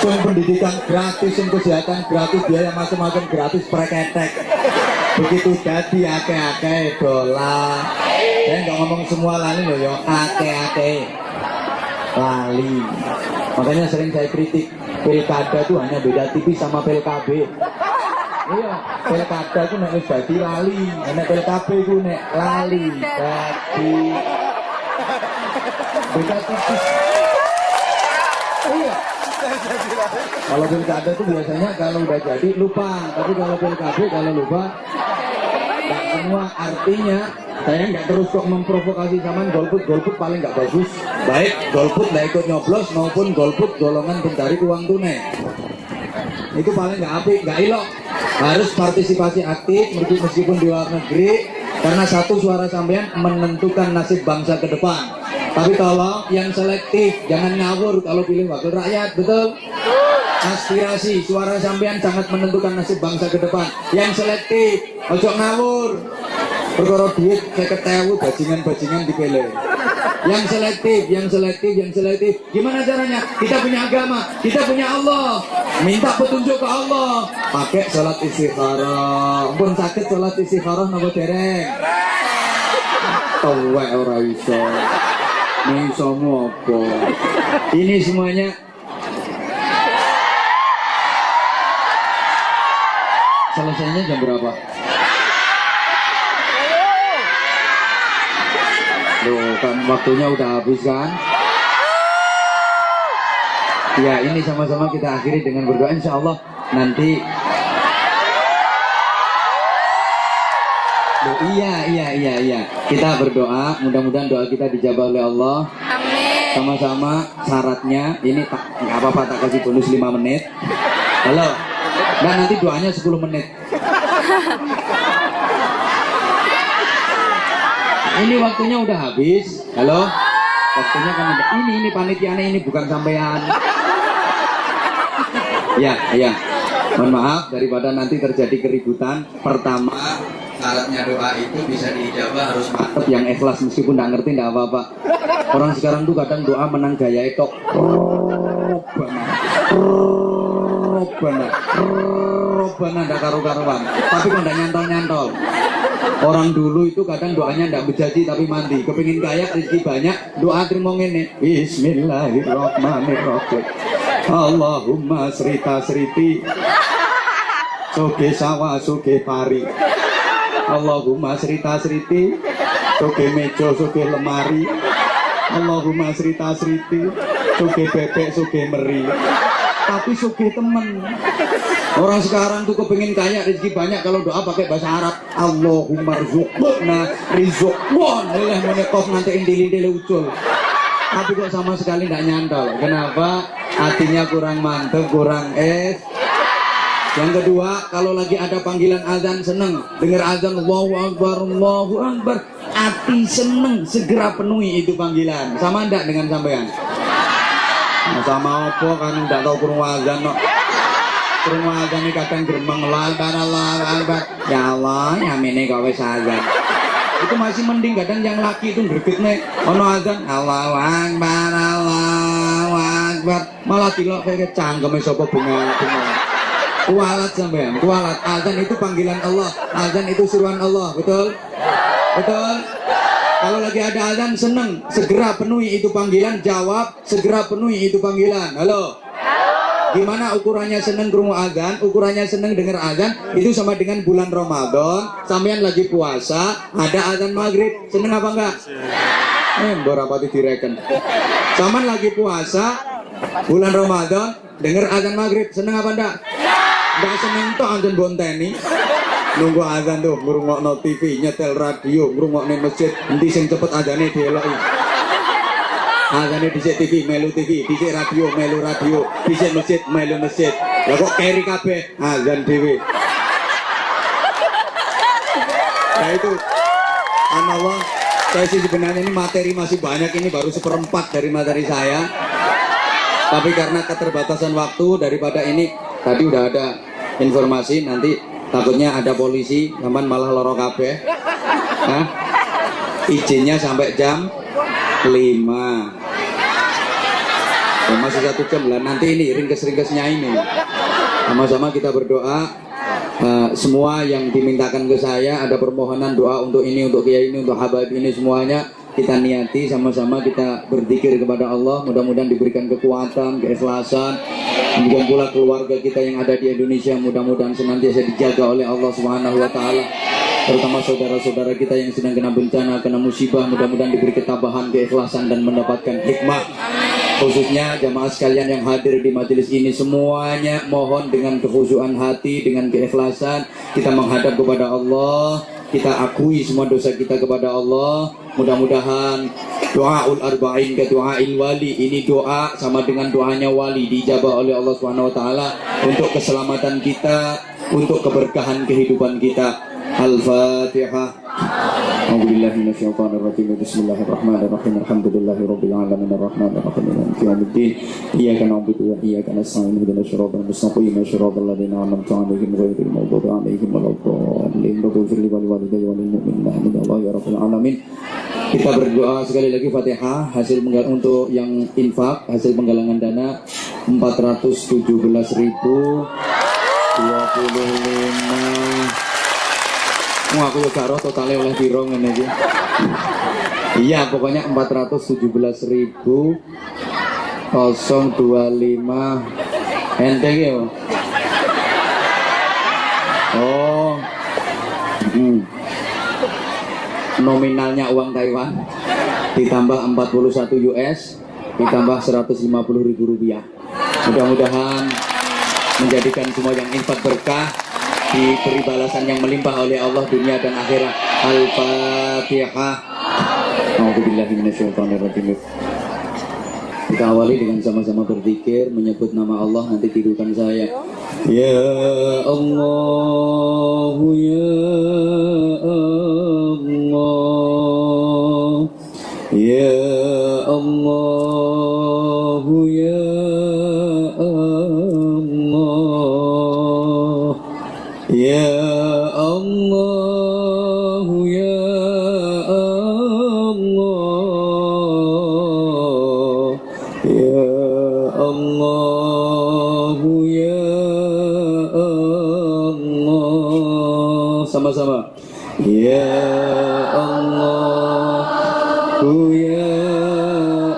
Pendidikan gratis, kesehatan gratis, biaya macam-macam gratis, preketek. Begitu jadi ake-ake dolar. Saya nggak ngomong semua lali loh ya, ake-ake lali. Makanya sering saya kritik, pilkada itu hanya beda tipis sama PLKB. Iya, pilkada itu nek wis dadi lali, nek PLKB itu nek lali dadi beda tipis. Iya. Kalau pilkada itu biasanya kalau udah jadi lupa, tapi kalau PLKB kalau lupa nggak semua. Artinya saya nggak terus kok memprovokasi zaman golput paling nggak bagus. Baik golput nggak ikut nyoblos maupun golput golongan pencari uang tunai, itu paling nggak apik, nggak ilok. Harus partisipasi aktif meskipun di luar negeri, karena satu suara sampean menentukan nasib bangsa ke depan. Tapi tolong yang selektif, jangan ngawur kalau pilih wakil rakyat, betul? Aspirasi, suara sampean sangat menentukan nasib bangsa ke depan. Yang selektif, ojo ngawur. Perkara duit 50.000 bajingan dipilih. Yang selektif. Gimana caranya? Kita punya agama, kita punya Allah. Minta petunjuk ke Allah. Pakai sholat istikharah. Pun sakit sholat istikharah napa dereng? Tuwek ora iso. Isomu apa? Ini semuanya selesainya jam berapa? Loh, kan waktunya udah habis kan? Ya, ini sama-sama kita akhiri dengan berdoa. Insya Allah nanti. Loh, iya. Kita berdoa, mudah-mudahan doa kita dijabah oleh Allah. Amin. Sama-sama syaratnya, ini nggak apa-apa tak kasih bonus 5 menit. Halo. Dan nanti doanya 10 menit. Ini waktunya udah habis. Halo. Waktunya kan udah. Ini panitianya ini bukan sampean. Ya. Mohon maaf daripada nanti terjadi keributan. Pertama, syaratnya doa itu bisa diijabah harus mantep, yang ikhlas, meskipun nggak ngerti nggak apa-apa. Orang sekarang tuh kadang doa menang gaya itu Robana nggak karu-karuan, tapi kok nggak nyantol. Orang dulu itu kadang doanya nggak berjanji tapi mandi. Kepingin kaya, rezeki banyak, doa terima ngene. Bismillahirrahmanirrahim. Allahumma srita-sriti, soge sawah, soge pari. Allahumma srita-sriti, soge meja, soge lemari. Allahumma srita-sriti, soge bebek, soge meri. Tapi soge temen. Orang sekarang tuh kepingin kaya, rezeki banyak, kalau doa pakai bahasa Arab. Allahumma rzuqna rizqon. Leleh menekof nanti indili-indili ucul. Tapi kok sama sekali tidak nyantol. Kenapa? Hatinya kurang mantep, kurang Yang kedua, kalau lagi ada panggilan azan seneng. Dengar azan Allahu Akbar, Allahu Akbar, hati seneng, segera penuhi itu panggilan. Sama enggak dengan sampean? Nah, sama apa kan enggak tahu kurung azan no. Kurung azan ini kadang geremeng Allahu Akbar. Ya Allah, nyamine kok wis azan. Itu masih mending, kadang yang laki itu gregetne ono azan Allahu Akbar, Allahu Akbar. Malah dilok kayak cangkeme sapa bunga-bunga. Kualat sampean, kualat. Azan itu panggilan Allah, azan itu seruan Allah, betul? Betul? Kalau lagi ada azan seneng, segera penuhi itu panggilan. Jawab, segera penuhi itu panggilan. Halo. Gimana ukurannya seneng krungu azan? Ukurannya seneng denger azan itu sama dengan bulan Ramadan. Sampean lagi puasa, ada azan maghrib, seneng apa enggak? Berapa direken? Sampean lagi puasa, bulan Ramadan, denger azan maghrib, seneng apa enggak? Enggak seneng toh azan bonteni. Nunggu azan tuh, ngrungokno TV, nyetel radio, ngrungokne masjid, endi sing cepet azane dieloki. Azane dhisik TV, melu TV, dhisik radio, melu radio, dhisik masjid, melu masjid. Lah kok keri kabeh azan dhewe. Nah itu analog. Saya sih sebenarnya ini materi masih banyak, ini baru 1/4 dari materi saya. Tapi karena keterbatasan waktu daripada ini tadi udah ada informasi nanti takutnya ada polisi, aman malah loro kabeh. Nah, izinnya sampai jam 5. Ya, masih 1 jam lah. Nanti ini ringkes-ringkesnya ini. Sama-sama kita berdoa. Semua yang dimintakan ke saya, ada permohonan doa untuk ini, untuk kiai ini, untuk habaib ini, semuanya kita niati sama-sama, kita berzikir kepada Allah. Mudah-mudahan diberikan kekuatan, keikhlasan. Demikian pula keluarga kita yang ada di Indonesia, mudah-mudahan senantiasa dijaga oleh Allah Subhanahu wa taala. Terutama saudara-saudara kita yang sedang kena bencana, kena musibah, mudah-mudahan diberi ketabahan, keikhlasan dan mendapatkan hikmah. Khususnya jamaah sekalian yang hadir di majelis ini, semuanya mohon dengan kekhusyuan hati, dengan keikhlasan kita menghadap kepada Allah. Kita akui semua dosa kita kepada Allah. Mudah-mudahan doaul arba'in ke doail wali, ini doa sama dengan doanya wali, dijabah oleh Allah Subhanahu wa taala untuk keselamatan kita, untuk keberkahan kehidupan kita. Al-Fatihah. A'udzubillahi minasyaitonir rajim. Bismillahirrahmanirrahim. Alhamdulillahirabbil alamin arrahmanirrahim maliki yaumiddin. Iyyaka na'budu wa iyyaka nasta'in. Ihdinas siratal mustaqim. Siratal ladzina an'amta 'alaihim ghairil maghdubi 'alaihim waladdallin. Rabbighfir li wa liwalidayya wa lil mu'minina amin ya rabbal alamin. Kita berdoa sekali lagi Fatihah. Hasil untuk yang infak, hasil penggalangan dana 417.025. Aku yo karo totale oleh piro ngene iki. Iya, pokoknya 417.025 enteng yo. Oh. Nominalnya uang Taiwan ditambah 41 US ditambah 150.000 rupiah. Mudah-mudahan menjadikan semua yang infak berkah, diberi balasan yang melimpah oleh Allah dunia dan akhirat. Al-Fatihah. A'udzubillahi minasyaitonirrajim. Kita awali dengan sama-sama berzikir, menyebut nama Allah, nanti tidukan saya. Ya Allah, ya Allah, ya Allah, ya Allah, ya Allah, ya Allah, ya Allah, ya Allah. Sama-sama. Ya Allah, ya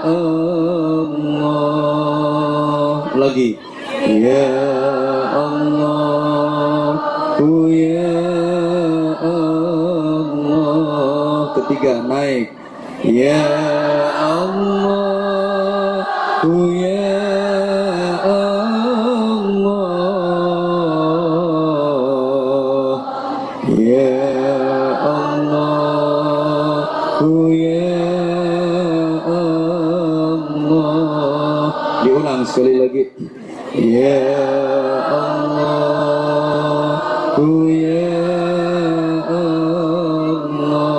Allah. Lagi. Ya Allah, ya Allah. Ketiga, naik. Ya Allah, ya Allah, ya Allah, ya Allah. Diulang sekali lagi. Ya Allah, ya Allah.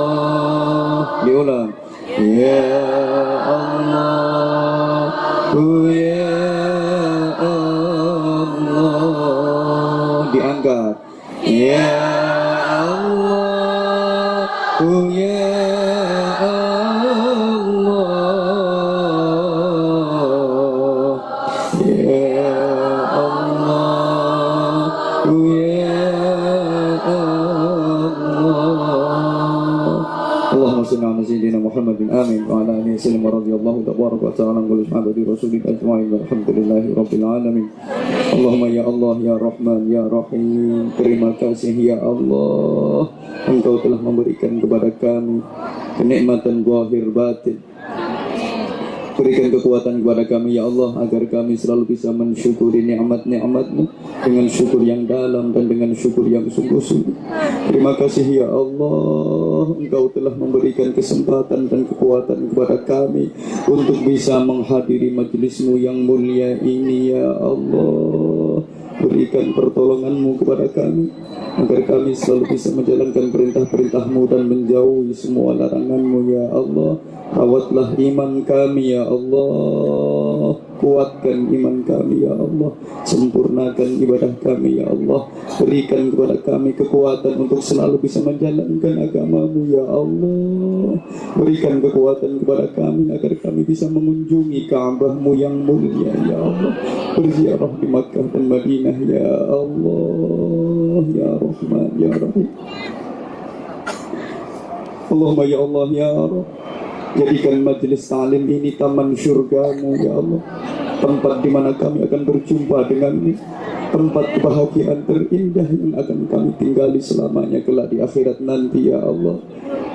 Diulang. Ya Allah, ya Allah. Diangkat. Ya Allah, ya Allah, ya Allah, ya Allah. Allahumma shalli ala sayyidina sahabati Rasulillah ajma'in walhamdulillahi rabbil alamin. Allahumma ya Allah ya Rahman ya Rahim, terima kasih ya Allah, Engkau telah memberikan kepada kami kenikmatan zahir batin. Berikan kekuatan kepada kami ya Allah, agar kami selalu bisa mensyukuri nikmat-nikmat-Mu dengan syukur yang dalam dan dengan syukur yang sungguh-sungguh. Terima kasih ya Allah, Engkau telah memberikan kesempatan dan kekuatan kepada kami untuk bisa menghadiri majelis-Mu yang mulia ini ya Allah. Berikan pertolongan-Mu kepada kami, agar kami selalu bisa menjalankan perintah-perintah-Mu dan menjauhi semua larangan-Mu ya Allah. Rawatlah iman kami ya Allah, kuatkan iman kami ya Allah, sempurnakan ibadah kami ya Allah. Berikan kepada kami kekuatan untuk selalu bisa menjalankan agama-Mu ya Allah. Berikan kekuatan kepada kami agar kami bisa mengunjungi Ka'bah-Mu yang mulia ya Allah, berziarah di Makkah dan Madinah ya Allah ya Rahman ya Rahim. Allahumma ya Allah ya Rabb, jadikan majelis ta'lim ini taman syurga-Mu ya Allah, tempat di mana kami akan berjumpa dengan-Mu, tempat kebahagiaan terindah yang akan kami tinggali selamanya kelak di akhirat nanti ya Allah.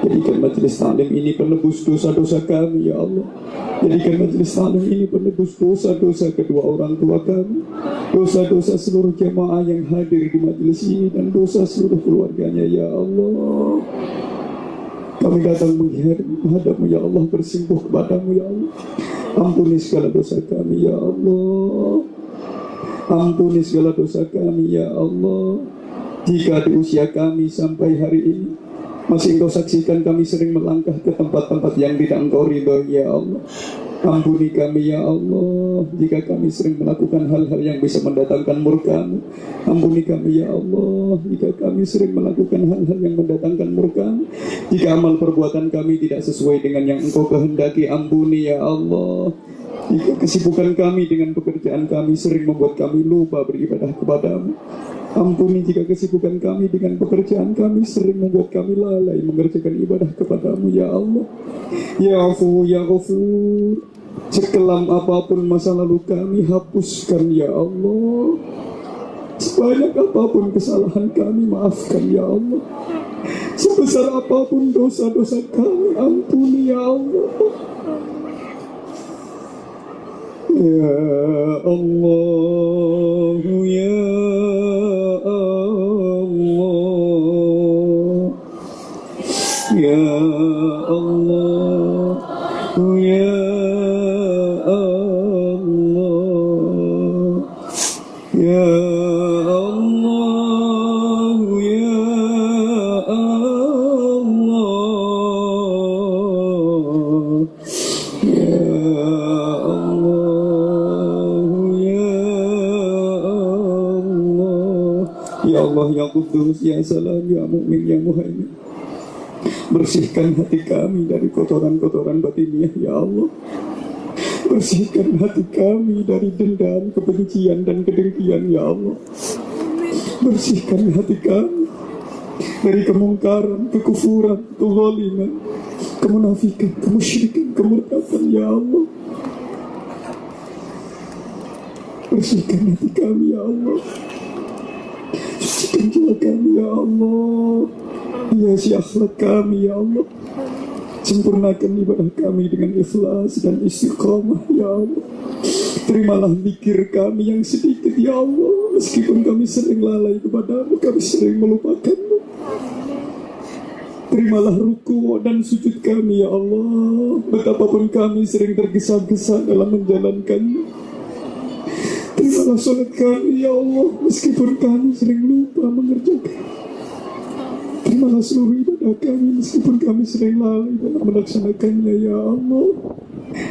Jadikan majelis ta'lim ini penebus dosa-dosa kami ya Allah. Jadikan majelis ta'lim ini penebus dosa-dosa kedua orang tua kami, dosa-dosa seluruh jemaah yang hadir di majelis ini, dan dosa seluruh keluarganya ya Allah. Kami datang menghadap-Mu ya Allah, bersimpuh kepada-Mu ya Allah. Ampuni segala dosa kami ya Allah. Ampuni segala dosa kami ya Allah. Jika di usia kami sampai hari ini masih Engkau saksikan kami sering melangkah ke tempat-tempat yang tidak Engkau ridhoi ya Allah, ampuni kami ya Allah. Jika kami sering melakukan hal-hal yang bisa mendatangkan murka-Mu, ampuni kami ya Allah. Jika kami sering melakukan hal-hal yang mendatangkan murka-Mu, jika amal perbuatan kami tidak sesuai dengan yang Engkau kehendaki, ampuni ya Allah. Jika kesibukan kami dengan pekerjaan kami sering membuat kami lupa beribadah kepada-Mu, ampuni jika kesibukan kami dengan pekerjaan kami sering membuat kami lalai mengerjakan ibadah kepada-Mu ya Allah. Ya Afu ya Ghafur, sekelam apapun masa lalu kami, hapuskan ya Allah. Sebanyak apapun kesalahan kami, maafkan ya Allah. Sebesar apapun dosa-dosa kami, ampuni ya Allah. Ya Allah ya Allah, ya Allah ya Allah, ya Allah ya Allah, ya Ya Allah ya Qudus ya Salam ya Mu'min ya Muhaimin, bersihkan hati kami dari kotoran-kotoran batiniah ya Allah. Bersihkan hati kami dari dendam, kebencian dan kedengkian ya Allah. Bersihkan hati kami dari kemungkaran, kekufuran, kezaliman, kemunafikan, kemusyrikan, kemurtadan ya Allah. Bersihkan hati kami ya Allah. Sucikan jiwa kami ya Allah. Hiasi akhlak kami ya Allah. Sempurnakan ibadah kami dengan ikhlas dan istiqamah ya Allah. Terimalah zikir kami yang sedikit ya Allah. Meskipun kami sering lalai kepada-Mu, kami sering melupakan-Mu. Terimalah ruku dan sujud kami ya Allah. Betapapun kami sering tergesa-gesa dalam menjalankannya. Terimalah sholat kami ya Allah, meskipun kami sering lupa mengerjakan. Terimalah seluruh ibadah kami, meskipun kami sering lalai dalam melaksanakannya ya Allah.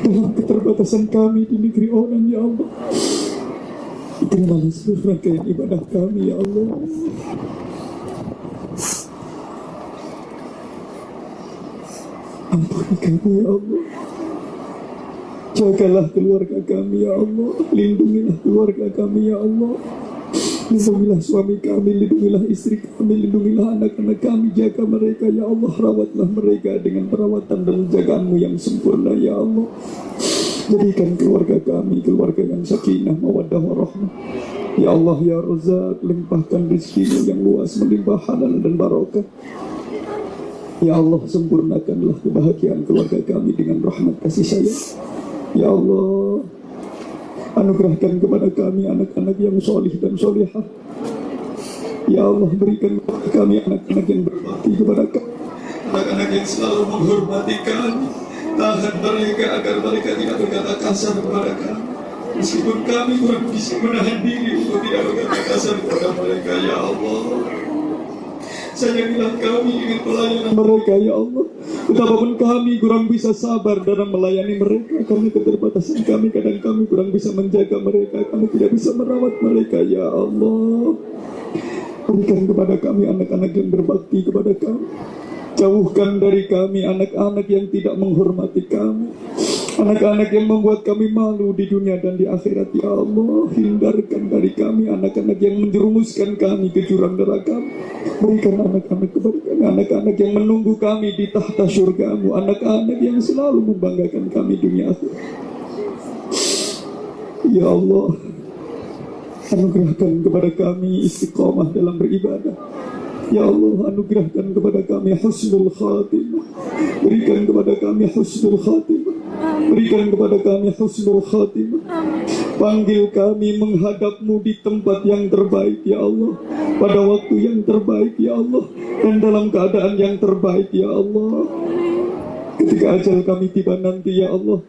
Dalam keterbatasan kami di negeri orang ya Allah, terimalah seluruh rangkaian ibadah kami ya Allah. Ampuni kami ya Allah. Jagalah keluarga kami ya Allah. Lindungilah keluarga kami ya Allah. Lindungilah suami kami, lindungilah istri kami, lindungilah anak-anak kami. Jaga mereka ya Allah. Rawatlah mereka dengan perawatan dan jagaan-Mu yang sempurna ya Allah. Jadikan keluarga kami keluarga yang sakinah, mawaddah, warahmah. Ya Allah ya Razak, limpahkan rezeki yang luas, melimpah halal dan barokah. Ya Allah, sempurnakanlah kebahagiaan keluarga kami dengan rahmat kasih sayang. Ya Allah, anugerahkan kepada kami anak-anak yang solih dan solihah. Ya Allah, berikan kepada kami anak-anak yang berbakti kepada kami, anak-anak yang selalu menghormati kami. Tahan mereka agar mereka tidak berkata kasar kepada kami, meskipun kami kurang bisa menahan diri untuk tidak berkata kasar kepada mereka. Ya Allah, sayangilah kami dengan pelayanan mereka. Ya Allah, betapapun kami kurang bisa sabar dalam melayani mereka karena keterbatasan kami, kadang kami kurang bisa menjaga mereka, kami tidak bisa merawat mereka. Ya Allah, berikan kepada kami anak-anak yang berbakti kepada kami. Jauhkan dari kami anak-anak yang tidak menghormati kami, anak-anak yang membuat kami malu di dunia dan di akhirat. Ya Allah, hindarkan dari kami anak-anak yang menjerumuskan kami ke jurang neraka. Berikan anak-anak kepada kami, anak-anak yang menunggu kami di tahta syurga-Mu, anak-anak yang selalu membanggakan kami dunia akhirat. Ya Allah, anugerahkan kepada kami istiqomah dalam beribadah. Ya Allah, anugerahkan kepada kami husnul khatimah. Berikan kepada kami husnul khatimah. Berikan kepada kami husnul khatimah. Panggil kami menghadap-Mu di tempat yang terbaik, Ya Allah, pada waktu yang terbaik, Ya Allah, dan dalam keadaan yang terbaik, Ya Allah. Ketika ajal kami tiba nanti, Ya Allah,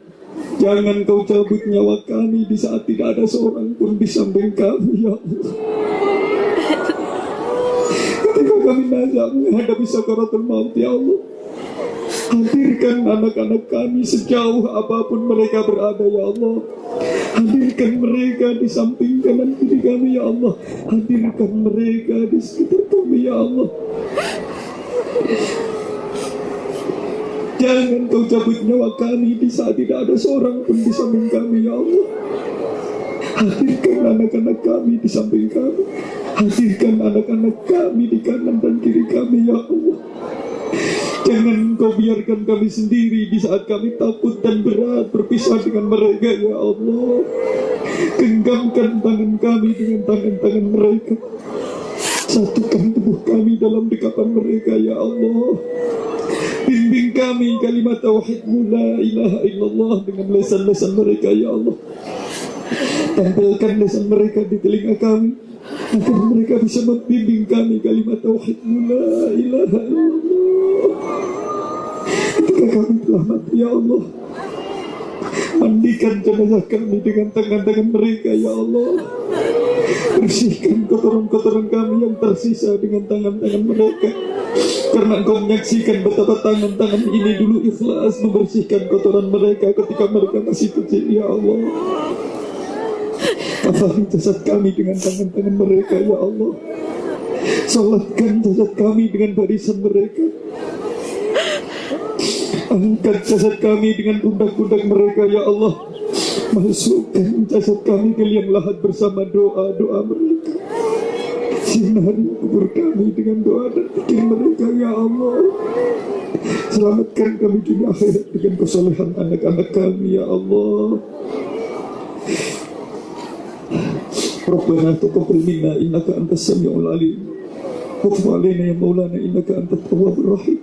jangan Kau cabut nyawa kami di saat tidak ada seorang pun di samping kami, Ya Allah. Ketika kami nazar menghadapi sakaratul maut, Ya Allah, hadirkan anak-anak kami sejauh apapun mereka berada, Ya Allah. Hadirkan mereka di samping kanan kiri kami, Ya Allah. Hadirkan mereka di sekitar kami, Ya Allah. Jangan Kau cabut nyawa kami di saat tidak ada seorang pun di samping kami, Ya Allah. Hadirkan anak-anak kami di samping kami. Hadirkan anak-anak kami di kanan dan kiri kami, Ya Allah. Jangan Kau biarkan kami sendiri di saat kami takut dan berat berpisah dengan mereka, Ya Allah. Genggamkan tangan kami dengan tangan-tangan mereka. Satukan tubuh kami dalam dekapan mereka, Ya Allah. Bimbing kami kalimat tauhid-Mu la ilaha illallah dengan lesan-lesan mereka, Ya Allah. Tempelkan lesan mereka di telinga kami agar mereka bisa membimbing kami kalimat tauhid-Mu la ilaha illallah. Ketika kami telah mati, Ya Allah, mandikan jenazah kami dengan tangan-tangan mereka, Ya Allah. Bersihkan kotoran-kotoran kami yang tersisa dengan tangan-tangan mereka, karena Engkau menyaksikan betapa tangan-tangan ini dulu ikhlas membersihkan kotoran mereka ketika mereka masih kecil, Ya Allah. Kafani jasad kami dengan tangan-tangan mereka, Ya Allah. Salatkan jasad kami dengan barisan mereka. Angkat jasad kami dengan pundak-pundak mereka, Ya Allah. Masukkan jasad kami ke liang lahat bersama doa-doa mereka. Sinari kubur kami dengan doa dan zikir mereka, Ya Allah. Selamatkan kami dunia akhirat dengan kesolehan anak-anak kami, Ya Allah. Rabbana taqabbal minna innaka antas samiul alim. Wa tub alaina ya maulana innaka antat tawwabur rahim.